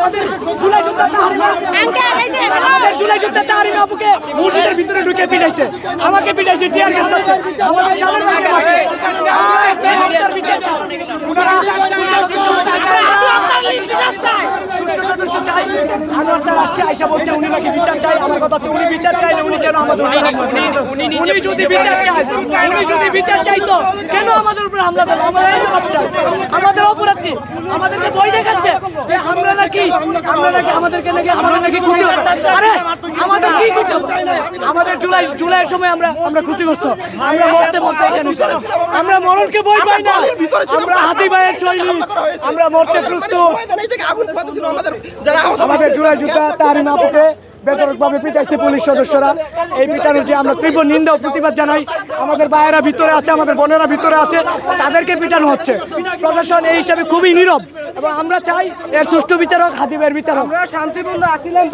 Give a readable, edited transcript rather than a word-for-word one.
আমাদের জুলাই যোদ্ধা তাহরিমা আপুকে মসজিদের ভিতরে ঢুকে পিটাইছে, আমাকে পিটাইছে, টিয়ার গ্যাস মারছে, আমাদের চালের ভাইকে মারছে। আইসা বলছে উনি নাকি বিচার চাই। আমার কথা হচ্ছে উনি বিচার চাইলে উনি কেন আমাদের উনি যদি বিচার চাই, উনি যদি বিচার চাইতো কেন আমাদের উপরে হামলা করলো? আমরা এই জবাব চাই। আমাদের অপরাধ কি? আমাদেরকে বই দেখাচ্ছে যে আমরা নাকি আমাদেরকে নাকি আমাদের নাকি ক্ষতি হবে। আরে আমাদের কি করতে হবে? আমাদের জুলাইয়ের সময় আমরা ক্ষতিগ্রস্ত, আমরা মরতে এখানে, আমরা মরণকে বই পাই না, আমরা হাতি ভাইয়ের সৈনিক, আমরা মরতে প্রস্তুত। আমাদের জুলাই যোদ্ধা তাহরিমা আপুকে বেতরকভাবে পিটাইছে পুলিশ সদস্যরা। এই পিটানোর যে আমরা তীব্র নিন্দা ও প্রতিবাদ জানাই। আমাদের ভাইয়েরা ভিতরে আছে, আমাদের বোনেরা ভিতরে আছে, তাদেরকে পিটানো হচ্ছে। প্রশাসন এই হিসাবে খুবই নীরব এবং আমরা চাই এর সুষ্ঠু বিচারক, হাতি ভাইয়ের বিচারক। আমরা শান্তিপূর্ণ আসছিলাম।